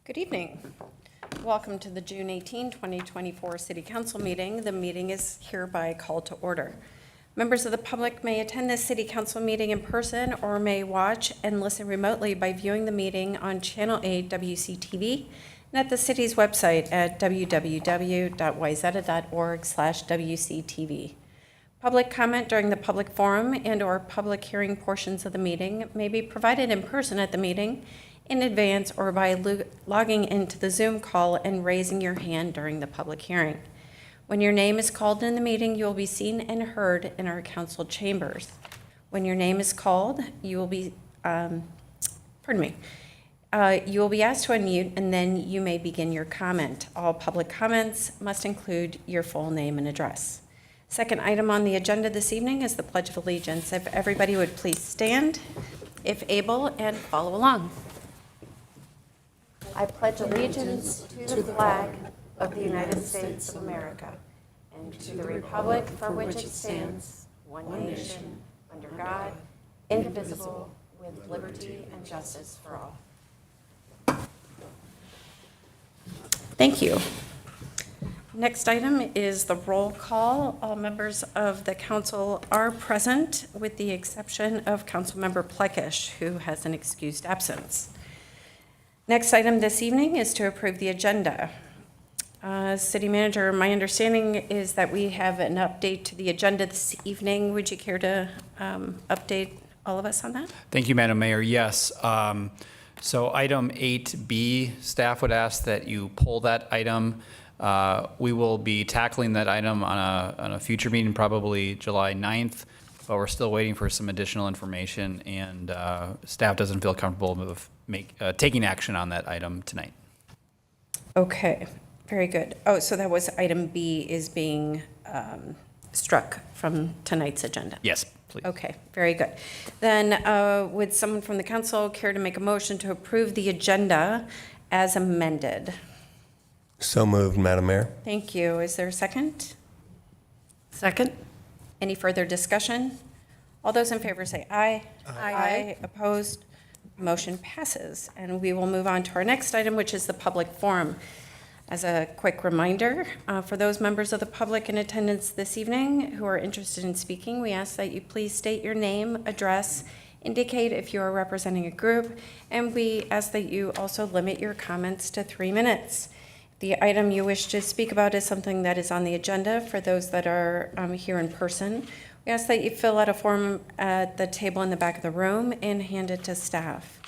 Good evening. Welcome to the June 18, 2024 City Council meeting. The meeting is hereby called to order. Members of the public may attend this City Council meeting in person or may watch and listen remotely by viewing the meeting on Channel 8 WCTV and at the city's website at www.wayzata.org/WCTV. Public comment during the public forum and/or public hearing portions of the meeting may be provided in person at the meeting in advance or by logging into the Zoom call and raising your hand during the public hearing. When your name is called in the meeting, you will be seen and heard in our council chambers. When your name is called, you will be, you will be asked to unmute, and then you may begin your comment. All public comments must include your full name and address. Second item on the agenda this evening is the Pledge of Allegiance. If everybody would please stand, if able, and follow along. I pledge allegiance to the flag of the United States of America and to the republic for which it stands, one nation, under God, indivisible, with liberty and justice for all. Thank you. Next item is the roll call. All members of the council are present with the exception of Councilmember Plekish, who has an excused absence. Next item this evening is to approve the agenda. City Manager, my understanding is that we have an update to the agenda this evening. Would you care to update all of us on that? Thank you, Madam Mayor. Yes. So item 8B, staff would ask that you pull that item. We will be tackling that item on a future meeting, probably July 9th, but we're still waiting for some additional information, and staff doesn't feel comfortable with taking action on that item tonight. Okay, very good. Oh, so that was item B is being struck from tonight's agenda? Yes, please. Okay, very good. Then would someone from the council care to make a motion to approve the agenda as amended? So moved, Madam Mayor. Thank you. Is there a second? Second. Any further discussion? All those in favor say aye. Aye. Opposed? Motion passes. And we will move on to our next item, which is the public forum. As a quick reminder, for those members of the public in attendance this evening who are interested in speaking, we ask that you please state your name, address, indicate if you are representing a group, and we ask that you also limit your comments to 3 minutes. The item you wish to speak about is something that is on the agenda. For those that are here in person, we ask that you fill out a form at the table in the back of the room and hand it to staff.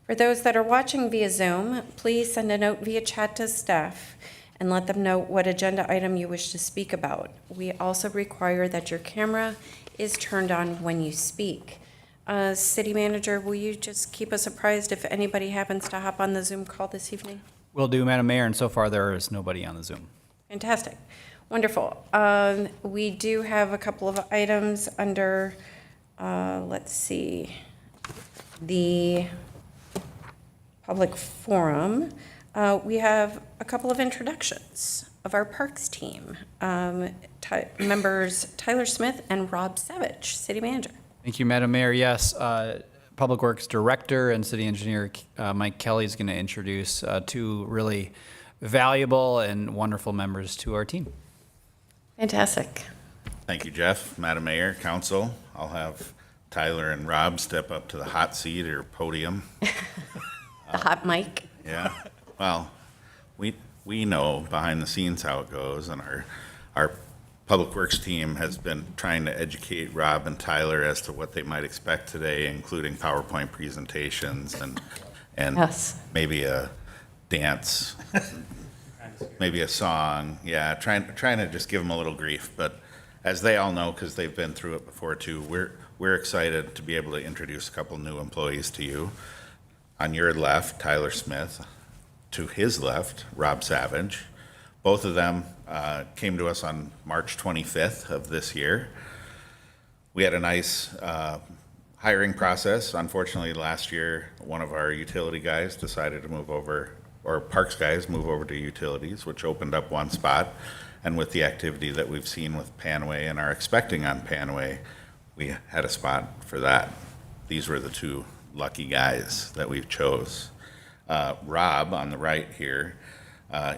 For those that are watching via Zoom, please send a note via chat to staff and let them know what agenda item you wish to speak about. We also require that your camera is turned on when you speak. City Manager, will you just keep us apprised if anybody happens to hop on the Zoom call this evening? Will do, Madam Mayor, and so far there is nobody on the Zoom. Fantastic. Wonderful. We do have a couple of items under, let's see, the public forum. We have a couple of introductions of our parks team. Members Tyler Smith and Rob Savage, City Manager. Thank you, Madam Mayor. Yes, Public Works Director and City Engineer Mike Kelly is going to introduce two really valuable and wonderful members to our team. Fantastic. Thank you, Jeff. Madam Mayor, Council, I'll have Tyler and Rob step up to the hot seat or podium. The hot mic. Yeah. Well, we know behind the scenes how it goes, and our Public Works team has been trying to educate Rob and Tyler as to what they might expect today, including PowerPoint presentations and Yes. maybe a dance, maybe a song. Yeah, trying to just give them a little grief. But as they all know, because they've been through it before too, we're excited to be able to introduce a couple new employees to you. On your left, Tyler Smith. To his left, Rob Savage. Both of them came to us on March 25th of this year. We had a nice hiring process. Unfortunately, last year, one of our utility guys decided to move over, or parks guys move over to utilities, which opened up one spot. And with the activity that we've seen with Panway and are expecting on Panway, we had a spot for that. These were the two lucky guys that we've chose. Rob on the right here,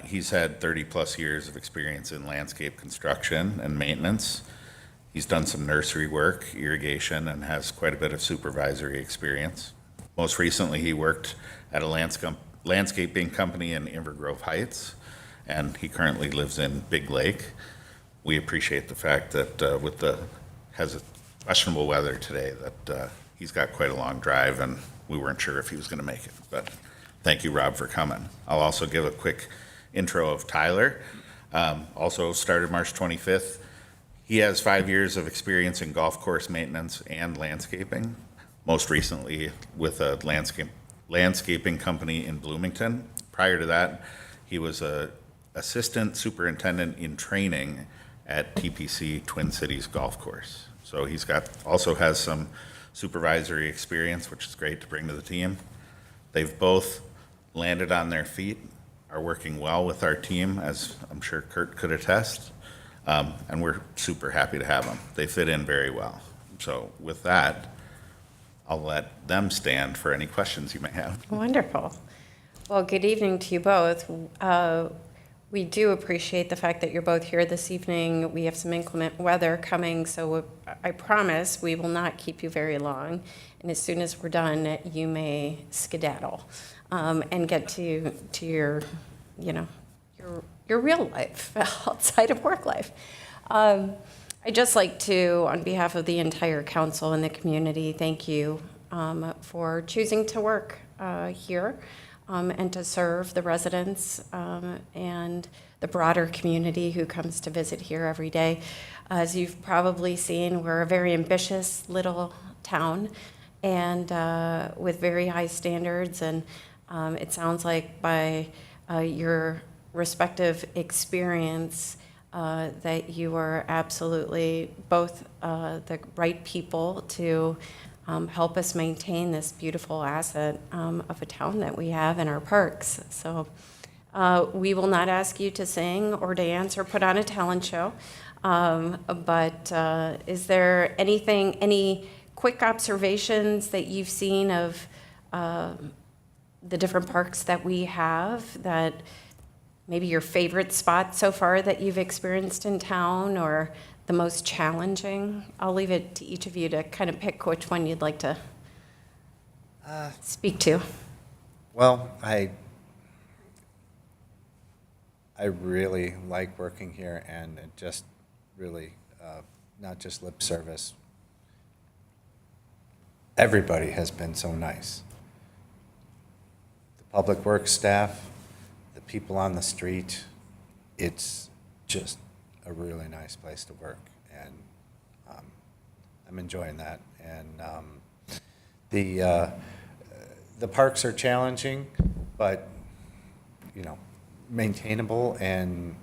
he's had 30-plus years of experience in landscape construction and maintenance. He's done some nursery work, irrigation, and has quite a bit of supervisory experience. Most recently, he worked at a landscaping company in Invergrove Heights, and he currently lives in Big Lake. We appreciate the fact that has a questionable weather today, that he's got quite a long drive, and we weren't sure if he was going to make it. But thank you, Rob, for coming. I'll also give a quick intro of Tyler. Also started March 25th. He has 5 years of experience in golf course maintenance and landscaping, most recently with a landscaping company in Bloomington. Prior to that, he was a assistant superintendent in training at TPC Twin Cities Golf Course. So he's also has some supervisory experience, which is great to bring to the team. They've both landed on their feet, are working well with our team, as I'm sure Kurt could attest. And we're super happy to have them. They fit in very well. So with that, I'll let them stand for any questions you may have. Wonderful. Well, good evening to you both. We do appreciate the fact that you're both here this evening. We have some inclement weather coming, so I promise we will not keep you very long. And as soon as we're done, you may skedaddle and get to your, your real life outside of work life. I'd just like to, on behalf of the entire council and the community, thank you for choosing to work here and to serve the residents and the broader community who comes to visit here every day. As you've probably seen, we're a very ambitious little town and with very high standards, and it sounds like by your respective experience that you are absolutely both the right people to help us maintain this beautiful asset of a town that we have in our parks. So we will not ask you to sing or dance or put on a talent show, but is there any quick observations that you've seen of the different parks that we have, that maybe your favorite spot so far that you've experienced in town, or the most challenging? I'll leave it to each of you to kind of pick which one you'd like to speak to. Well, I really like working here, and it just really, not just lip service. Everybody has been so nice. The public works staff, the people on the street, it's just a really nice place to work, and I'm enjoying that. And the parks are challenging, but maintainable, and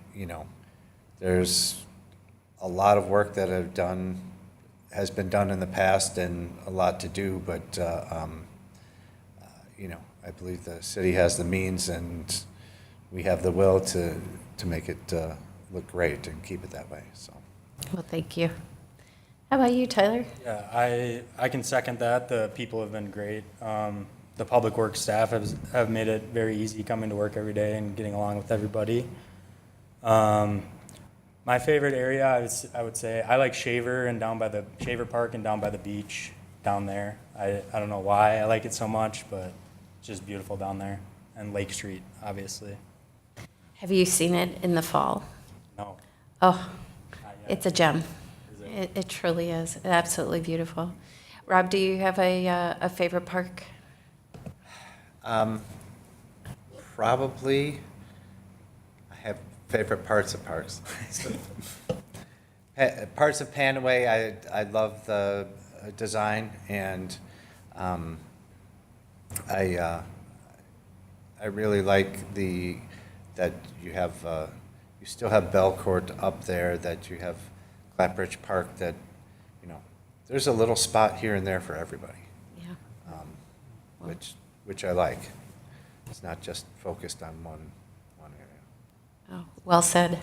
there's a lot of work that has been done in the past, and a lot to do, but I believe the city has the means, and we have the will to make it look great and keep it that way. So. Well, thank you. How about you, Tyler? Yeah, I can second that. The people have been great. The public works staff have made it very easy coming to work every day and getting along with everybody. My favorite area, I would say, I like Shaver Park and down by the beach down there. I don't know why I like it so much, but it's just beautiful down there. And Lake Street, obviously. Have you seen it in the fall? No. Oh, Not yet. it's a gem. Is it? It truly is. Absolutely beautiful. Rob, do you have a favorite park? Probably, I have favorite parts of parks. Parts of Panaway, I love the design, and I really like that you have you still have Belcourt up there, that you have Clapbridge Park, that there's a little spot here and there for everybody, Yeah. which I like. It's not just focused on one area. Oh, well said.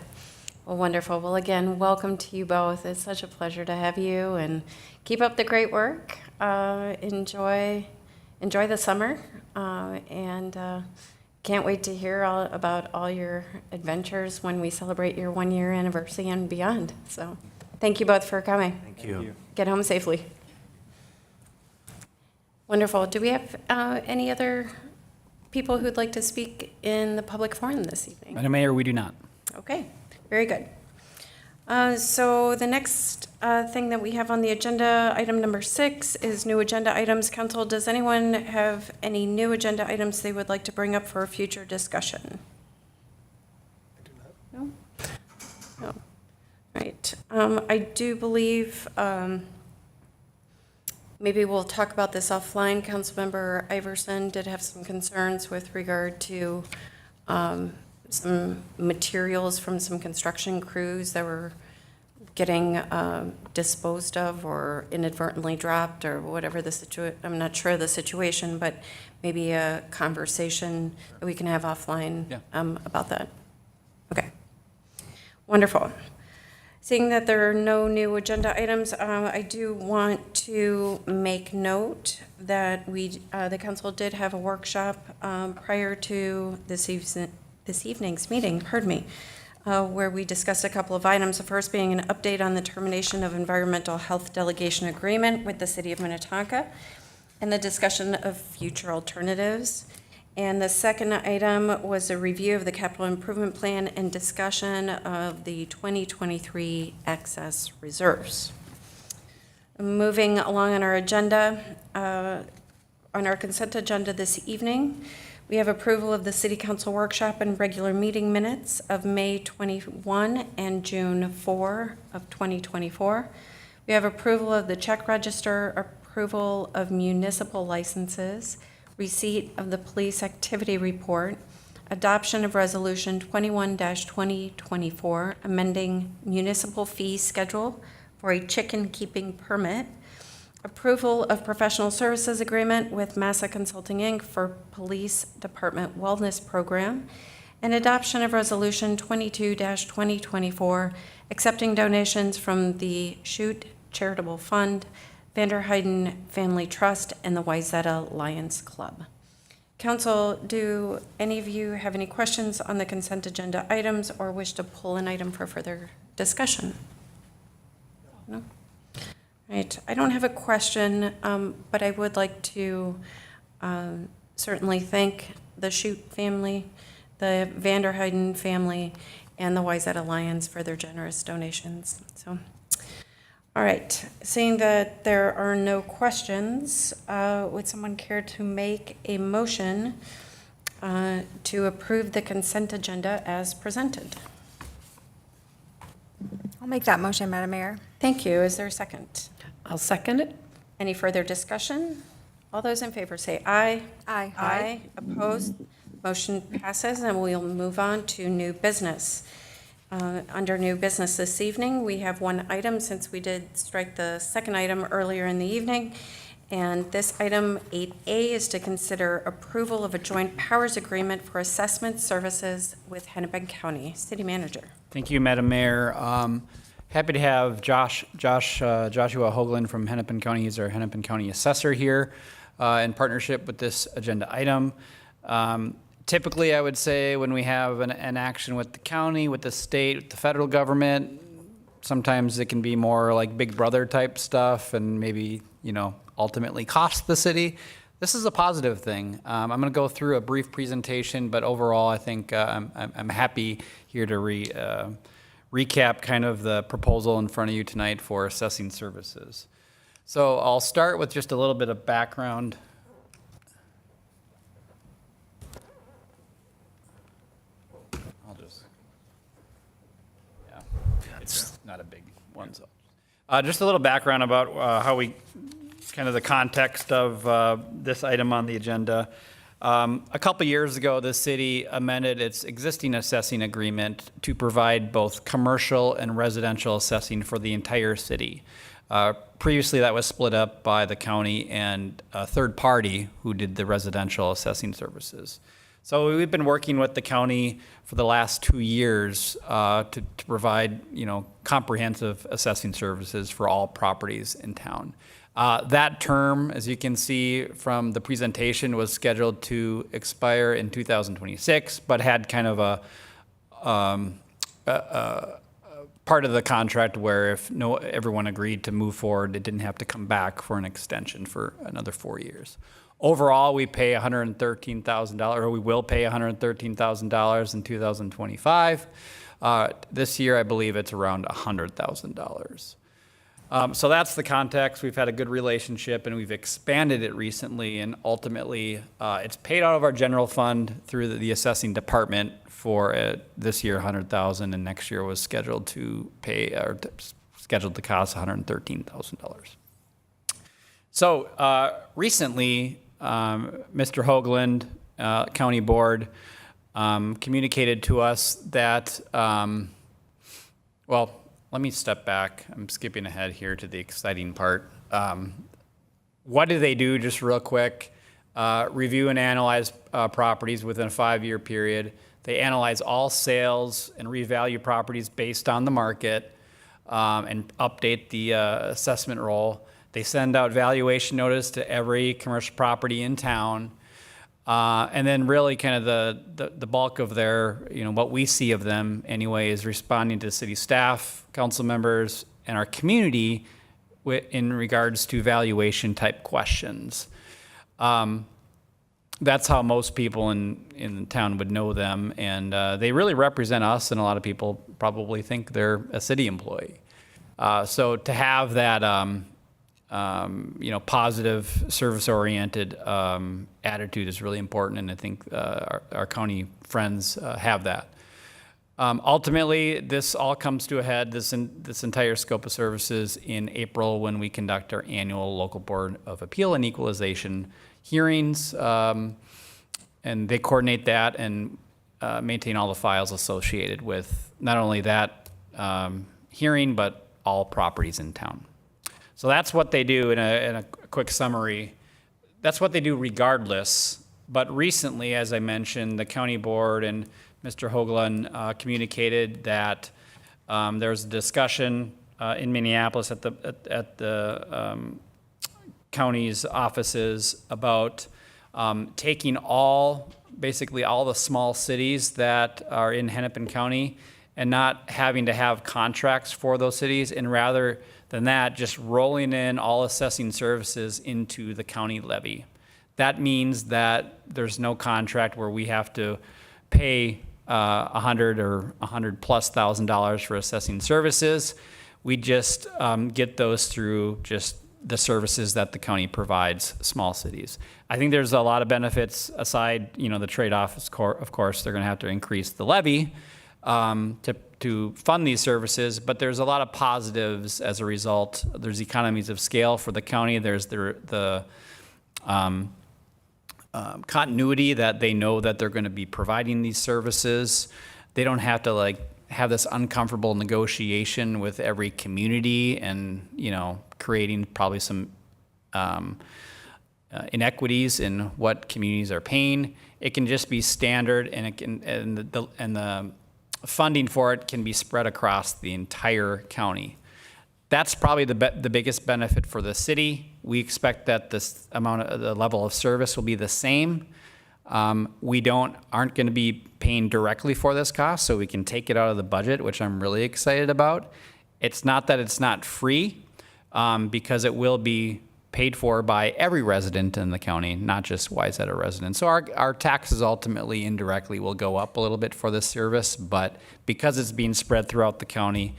Well, wonderful. Well, again, welcome to you both. It's such a pleasure to have you, and keep up the great work. Enjoy enjoy the summer, and can't wait to hear about all your adventures when we celebrate your 1-year anniversary and beyond. So thank you both for coming. Thank you. Get home safely. Wonderful. Do we have any other people who'd like to speak in the public forum this evening? Madam Mayor, we do not. Okay, very good. So the next thing that we have on the agenda, item number 6, is new agenda items. Council, does anyone have any new agenda items they would like to bring up for a future discussion? No? No. Right. I do believe maybe we'll talk about this offline. Councilmember Iverson did have some concerns with regard to some materials from some construction crews that were getting disposed of or inadvertently dropped or whatever the situation. I'm not sure of the situation, but maybe a conversation that we can have offline about that. Okay. Wonderful. Seeing that there are no new agenda items, I do want to make note that the council did have a workshop prior to this evening's meeting, where we discussed a couple of items. The first being an update on the termination of environmental health delegation agreement with the city of Minnetonka and the discussion of future alternatives. And the second item was a review of the capital improvement plan and discussion of the 2023 excess reserves. Moving along on our agenda, on our consent agenda this evening, we have approval of the City Council workshop and regular meeting minutes of May 21 and June 4 of 2024. We have approval of the check register, approval of municipal licenses, receipt of the police activity report, adoption of Resolution 21-2024, amending municipal fee schedule for a chicken keeping permit, approval of professional services agreement with Massa Consulting, Inc. for Police Department Wellness Program, and adoption of Resolution 22-2024, accepting donations from the Shoot Charitable Fund, Vanderheiden Family Trust, and the Wayzata Lions Club. Council, do any of you have any questions on the consent agenda items or wish to pull an item for further discussion? No? Right. I don't have a question, but I would like to certainly thank the Shoot family, the Vanderheiden family, and the Wayzata Lions for their generous donations. So. All right, seeing that there are no questions, would someone care to make a motion to approve the consent agenda as presented? I'll make that motion, Madam Mayor. Thank you. Is there a second? I'll second it. Any further discussion? All those in favor say aye. Aye. Aye. Opposed? Motion passes, and we'll move on to new business. Under new business this evening, we have one item since we did strike the second item earlier in the evening. And this item 8A is to consider approval of a joint powers agreement for assessment services with Hennepin County. City Manager. Thank you, Madam Mayor. Happy to have Joshua Hoagland from Hennepin County. He's our Hennepin County assessor here in partnership with this agenda item. Typically, I would say when we have an action with the county, with the state, with the federal government, sometimes it can be more like Big Brother type stuff and maybe, ultimately cost the city. This is a positive thing. I'm going to go through a brief presentation, but overall, I think I'm happy here to recap kind of the proposal in front of you tonight for assessing services. So I'll start with just a little bit of background. It's not a big one, so. Just a little background about how we, kind of the context of this item on the agenda. A couple years ago, the city amended its existing assessing agreement to provide both commercial and residential assessing for the entire city. Previously, that was split up by the county and a third party who did the residential assessing services. So we've been working with the county for the last 2 years to provide, comprehensive assessing services for all properties in town. That term, as you can see from the presentation, was scheduled to expire in 2026, but had kind of a part of the contract where if everyone agreed to move forward, it didn't have to come back for an extension for another 4 years. Overall, we pay $113,000, or we will pay $113,000 in 2025. This year, I believe it's around $100,000. So that's the context. We've had a good relationship, and we've expanded it recently, and ultimately, it's paid out of our general fund through the assessing department for this year, $100,000, and next year was scheduled to cost $113,000. So recently, Mr. Hoagland, County Board, communicated to us that, well, let me step back. I'm skipping ahead here to the exciting part. What do they do, just real quick? Review and analyze properties within a 5-year period. They analyze all sales and revalue properties based on the market and update the assessment roll. They send out valuation notice to every commercial property in town. And then really kind of the bulk of their, what we see of them anyway, is responding to city staff, council members, and our community in regards to valuation type questions. That's how most people in town would know them. And they really represent us, and a lot of people probably think they're a city employee. So to have that, positive, service-oriented attitude is really important, and I think our county friends have that. Ultimately, this all comes to a head, this entire scope of services, in April when we conduct our annual Local Board of Appeal and Equalization hearings, and they coordinate that and maintain all the files associated with not only that hearing, but all properties in town. So that's what they do in a quick summary. That's what they do regardless. But recently, as I mentioned, the county board and Mr. Hoagland communicated that there was a discussion in Minneapolis at the county's offices about taking basically all the small cities that are in Hennepin County and not having to have contracts for those cities, and rather than that, just rolling in all assessing services into the county levy. That means that there's no contract where we have to pay $100,000 or $100,000+ for assessing services. We just get those through just the services that the county provides small cities. I think there's a lot of benefits aside, the trade-off, of course, they're gonna have to increase the levy to fund these services, but there's a lot of positives as a result. There's economies of scale for the county. There's the continuity that they know that they're going to be providing these services. They don't have to have this uncomfortable negotiation with every community and creating probably some inequities in what communities are paying. It can just be standard, and the funding for it can be spread across the entire county. That's probably the biggest benefit for the city. We expect that the level of service will be the same. We aren't going to be paying directly for this cost, so we can take it out of the budget, which I'm really excited about. It's not that it's not free, because it will be paid for by every resident in the county, not just Wayzata residents. So our taxes ultimately indirectly will go up a little bit for this service, but because it's being spread throughout the county,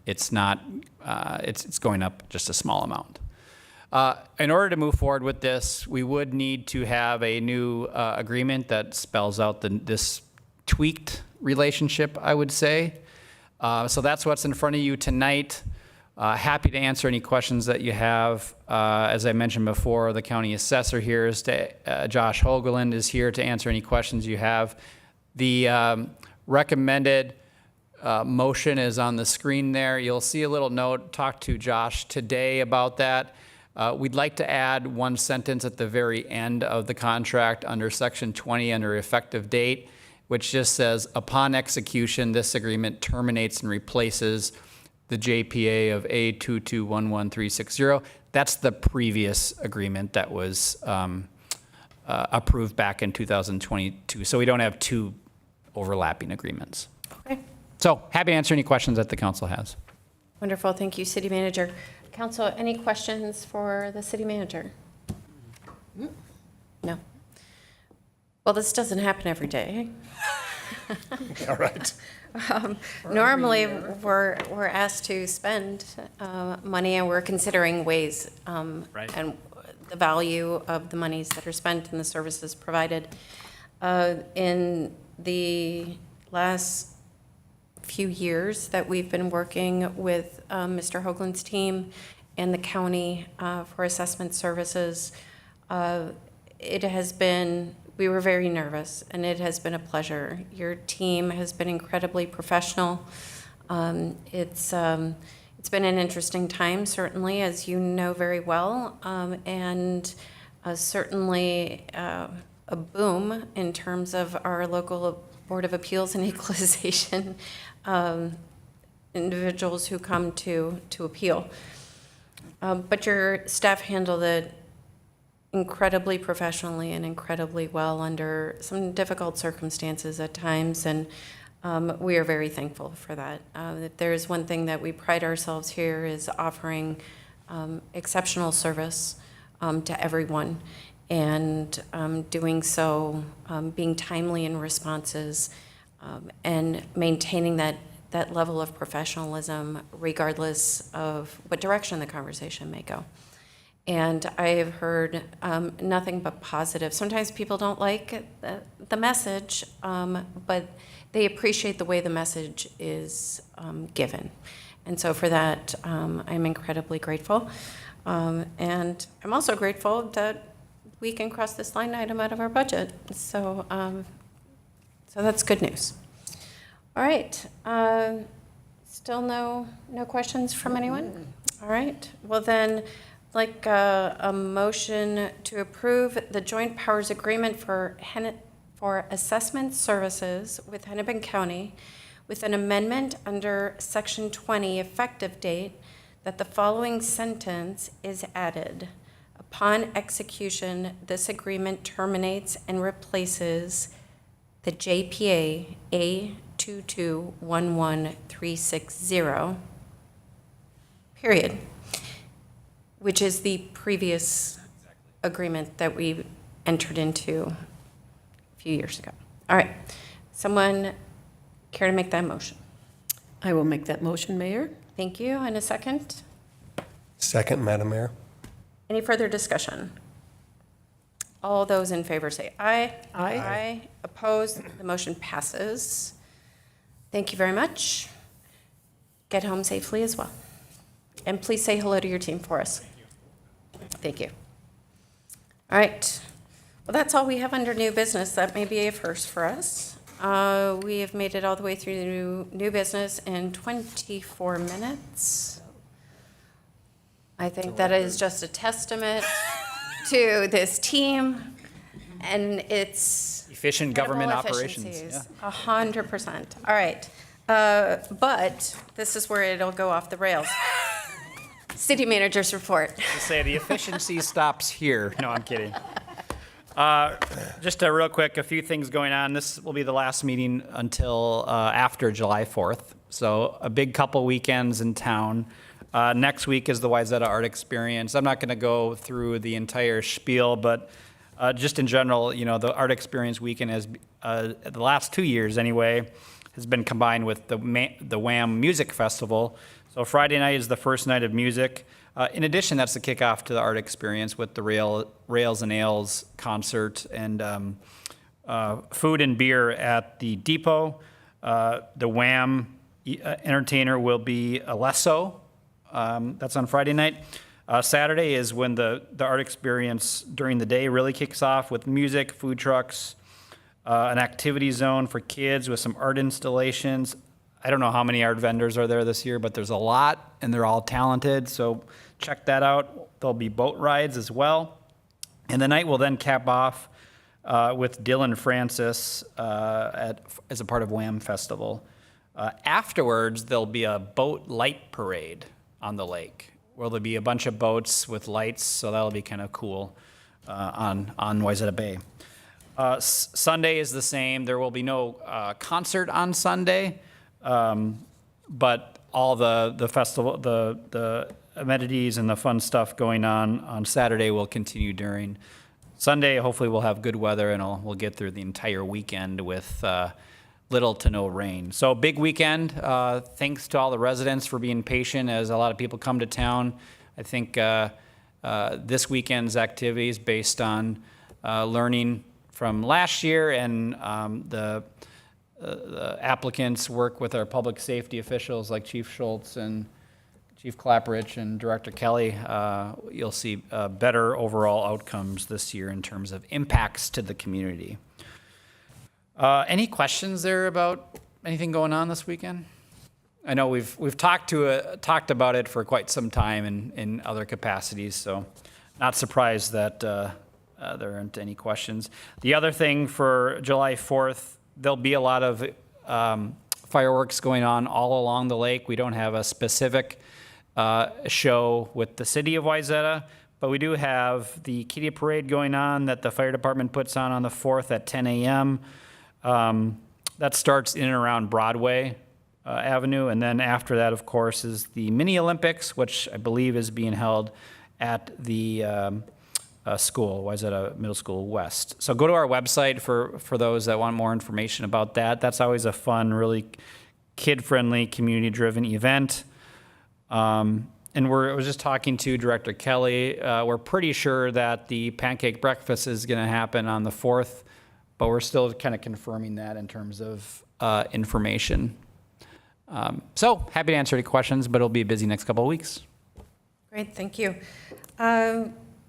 it's going up just a small amount. In order to move forward with this, we would need to have a new agreement that spells out this tweaked relationship, I would say. So that's what's in front of you tonight. Happy to answer any questions that you have. As I mentioned before, the county assessor here Josh Hoagland is here to answer any questions you have. The recommended motion is on the screen there. You'll see a little note. Talk to Josh today about that. We'd like to add one sentence at the very end of the contract under Section 20 under effective date, which just says, upon execution, this agreement terminates and replaces the JPA of A2211360. That's the previous agreement that was approved back in 2022. So we don't have two overlapping agreements. Okay, So happy to answer any questions that the council has. wonderful. Thank you, City Manager. Council, any questions for the city manager? No. Well, this doesn't happen every day. All right. Normally, we're asked to spend money, and we're considering ways and the value of the monies that are spent and the services provided. In the last few years that we've been working with Mr. Hoagland's team and the county for assessment services, it has been, we were very nervous, and it has been a pleasure. Your team has been incredibly professional. It's been an interesting time, certainly, as you know very well, and certainly a boom in terms of our local Board of Appeals and Equalization individuals who come to appeal. But your staff handled it incredibly professionally and incredibly well under some difficult circumstances at times, and we are very thankful for that. If there's one thing that we pride ourselves here is offering exceptional service to everyone, and doing so, being timely in responses, and maintaining that level of professionalism regardless of what direction the conversation may go. And I have heard nothing but positive. Sometimes people don't like the message, but they appreciate the way the message is given. And so for that, I'm incredibly grateful. And I'm also grateful that we can cross this line item out of our budget. So, so that's good news. All right. Still no questions from anyone? All right. Well then, like a motion to approve the joint powers agreement for assessment services with Hennepin County with an amendment under Section 20 effective date that the following sentence is added. Upon execution, this agreement terminates and replaces the JPA A2211360, period, which is the previous agreement that we entered into a few years ago. All right, someone care to make that motion? I will make that motion, Mayor. Thank you, and a second? Second, Madam Mayor. Any further discussion? All those in favor say aye. Aye. Aye. Opposed? The motion passes. Thank you very much. Get home safely as well. And please say hello to your team for us. Thank you. All right. Well, that's all we have under new business. That may be a first for us. We have made it all the way through new business in 24 minutes. I think that is just a testament to this team and its Efficient government incredible operations. efficiencies. Yeah. 100%. All right. But this is where it'll go off the rails. City manager's report. To say the efficiency stops here. No, I'm kidding. Just a real quick, a few things going on. This will be the last meeting until after July 4th. So a big couple weekends in town. Next week is the Wayzata Art Experience. I'm not going to go through the entire spiel, but just in general, you know, the Art Experience weekend has, the last 2 years anyway, has been combined with the Wham! Music Festival. So Friday night is the first night of music. In addition, that's the kickoff to the Art Experience with the Rails and Ales concert and food and beer at the Depot. The Wham! Entertainer will be Alesso. That's on Friday night. Saturday is when the Art Experience during the day really kicks off with music, food trucks, an activity zone for kids with some art installations. I don't know how many art vendors are there this year, but there's a lot, and they're all talented, so check that out. there'll be boat rides as well. And the night will then cap off with Dylan Francis as a part of Wham Festival. Afterwards, there'll be a boat light parade on the lake, where there'll be a bunch of boats with lights, so that'll be kind of cool on Wayzata Bay. Sunday is the same. There will be no concert on Sunday, but all the festival, the amenities and the fun stuff going on Saturday will continue during Sunday. Hopefully we'll have good weather and we'll get through the entire weekend with little to no rain. So big weekend. Thanks to all the residents for being patient as a lot of people come to town. I think this weekend's activities based on learning from last year and the applicants work with our public safety officials like Chief Schultz and Chief Clapperich and Director Kelly. You'll see better overall outcomes this year in terms of impacts to the community. Any questions there about anything going on this weekend? I know we've talked about it for quite some time in other capacities, so not surprised that there aren't any questions. The other thing for July 4th, there'll be a lot of fireworks going on all along the lake. We don't have a specific show with the city of Wayzata, but we do have the Kitty Parade going on that the fire department puts on the 4th at 10 a.m. That starts in and around Broadway Avenue, and then after that, of course, is the Mini Olympics, which I believe is being held at the school, Wayzata Middle School West. So go to our website for those that want more information about that. That's always a fun, really kid-friendly, community-driven event. And I was just talking to Director Kelly. We're pretty sure that the pancake breakfast is going to happen on the 4th, but we're still kind of confirming that in terms of information. So happy to answer any questions, but it'll be a busy next couple of weeks. Great, thank you.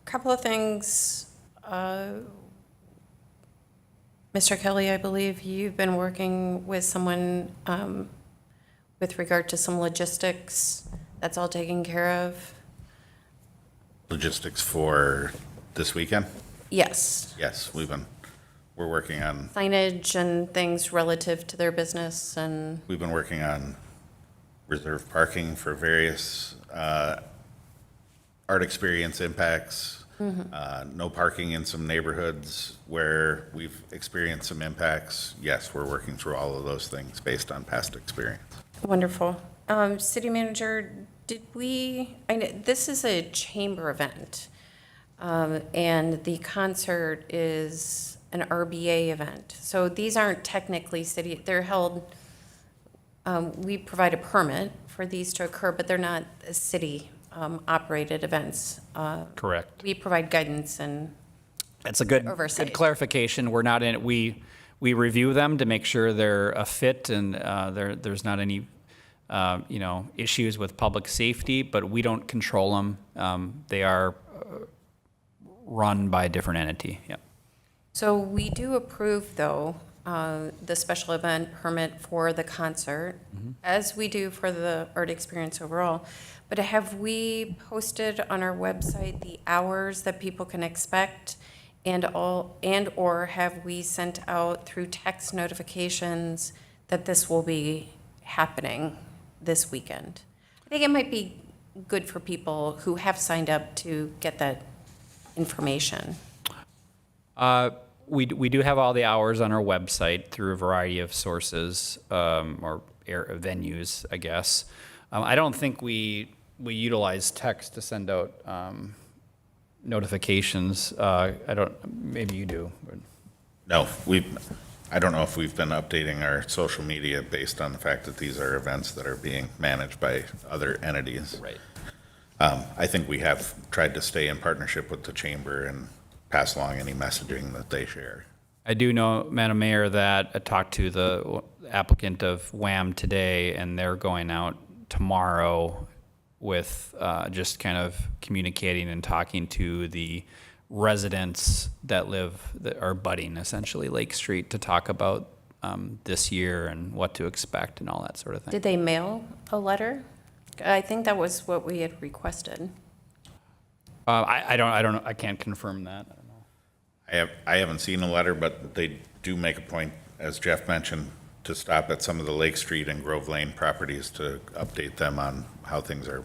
Couple of things. Mr. Kelly, I believe you've been working with someone with regard to some logistics. That's all taken care of? Logistics for this weekend? Yes. Yes, we're working on, Signage and things relative to their business and, we've been working on reserved parking for various art experience impacts. No parking in some neighborhoods where we've experienced some impacts. Yes, we're working through all of those things based on past experience. wonderful. City manager, I know this is a chamber event, and the concert is an RBA event. So these aren't technically city, they're held, we provide a permit for these to occur, but they're not city operated events. Correct. We provide guidance and That's a good oversight. clarification. We're not in, we review them to make sure they're a fit and there's not any issues with public safety, but we don't control them. They are run by a different entity. Yep. So we do approve, though, the special event permit for the concert, as we do for the art experience overall. But have we posted on our website the hours that people can expect, or have we sent out through text notifications that this will be happening this weekend? I think it might be good for people who have signed up to get that information. We do have all the hours on our website through a variety of sources or venues, I guess. I don't think we utilize text to send out notifications. Maybe you do. No, I don't know if we've been updating our social media based on the fact that these are events that are being managed by other entities. Right. I think we have tried to stay in partnership with the chamber and pass along any messaging that they share. I do know, Madam Mayor, that I talked to the applicant of Wham today, and they're going out tomorrow with just kind of communicating and talking to the residents that are budding essentially Lake Street to talk about this year and what to expect and all that sort of thing. Did they mail a letter? I think that was what we had requested. I don't know. I can't confirm that. I don't know. I haven't seen a letter, but they do make a point, as Jeff mentioned, to stop at some of the Lake Street and Grove Lane properties to update them on how things are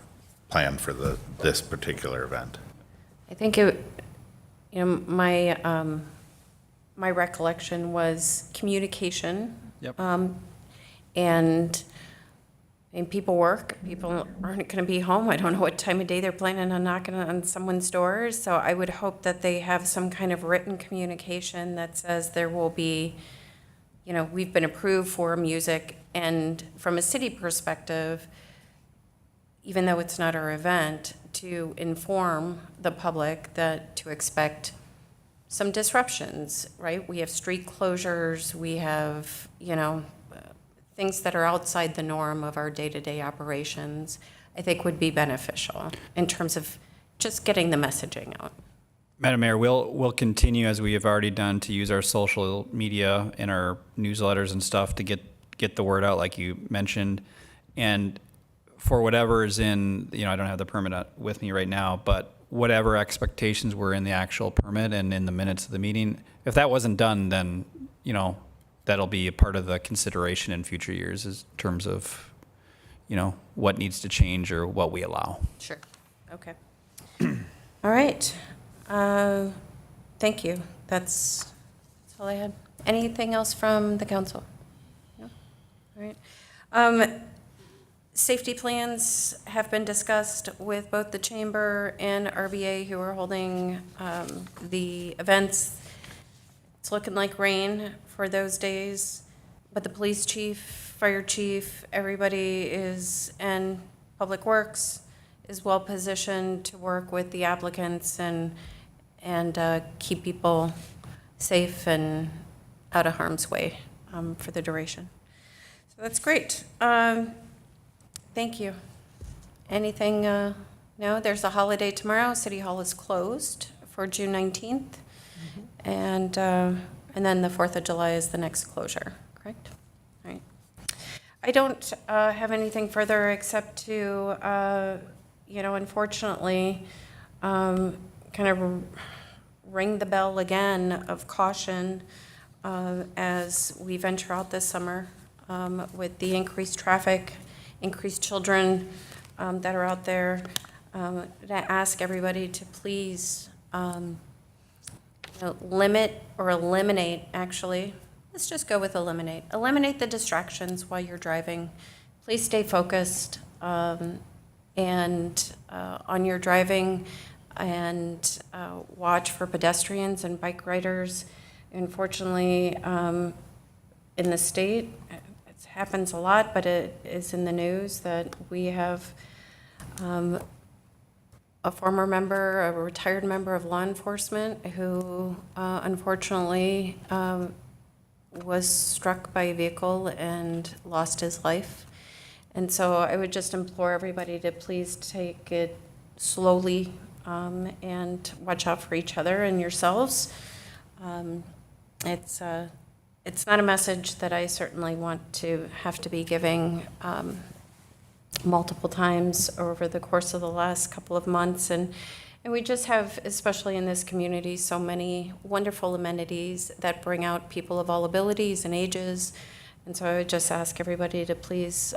planned for this particular event. I think my recollection was communication. Yep. And people work, people aren't going to be home. I don't know what time of day they're planning on knocking on someone's doors. So I would hope that they have some kind of written communication that says there will be, we've been approved for music. And from a city perspective, even though it's not our event, to inform the public that to expect some disruptions, right? We have street closures, we have, things that are outside the norm of our day-to-day operations, I think would be beneficial in terms of just getting the messaging out. Madam Mayor, we'll continue, as we have already done, to use our social media and our newsletters and stuff to get the word out, like you mentioned. And for whatever is in, I don't have the permit with me right now, but whatever expectations were in the actual permit and in the minutes of the meeting, if that wasn't done, then, that'll be a part of the consideration in future years in terms of, what needs to change or what we allow. Sure. Okay. All right. Thank you. That's all I had. Anything else from the council? No? All right. Safety plans have been discussed with both the chamber and RBA, who are holding the events. It's looking like rain for those days, but the police chief, fire chief, everybody is, and Public Works is well positioned to work with the applicants and keep people safe and out of harm's way for the duration. So that's great. Thank you. Anything? No, there's a holiday tomorrow. City Hall is closed for June 19th. And then the 4th of July is the next closure, correct? All right. I don't have anything further except to, unfortunately, kind of ring the bell again of caution as we venture out this summer with the increased traffic, increased children that are out there, to ask everybody to please limit or eliminate, actually, let's just go with eliminate. Eliminate the distractions while you're driving. Please stay focused and on your driving and watch for pedestrians and bike riders. Unfortunately, in the state, it happens a lot, but it is in the news that we have a former member, a retired member of law enforcement who unfortunately was struck by a vehicle and lost his life. And so I would just implore everybody to please take it slowly and watch out for each other and yourselves. It's not a message that I certainly want to have to be giving multiple times over the course of the last couple of months. And we just have, especially in this community, so many wonderful amenities that bring out people of all abilities and ages. And so I would just ask everybody to please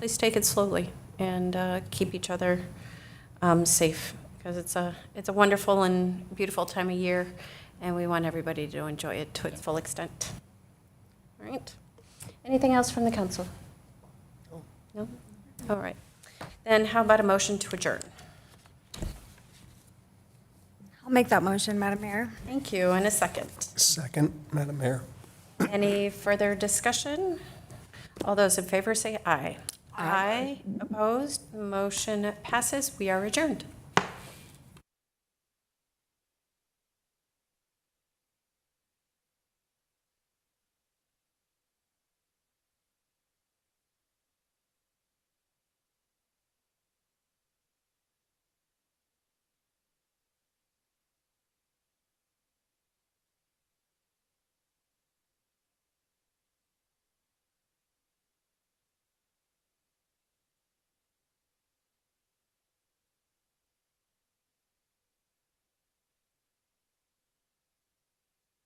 take it slowly and keep each other safe, because it's a wonderful and beautiful time of year, and we want everybody to enjoy it to its full extent. All right. Anything else from the council? No? All right. Then how about a motion to adjourn? I'll make that motion, Madam Mayor. Thank you. And a second. Second, Madam Mayor. Any further discussion? All those in favor say aye. Aye. Opposed? Motion passes. We are adjourned.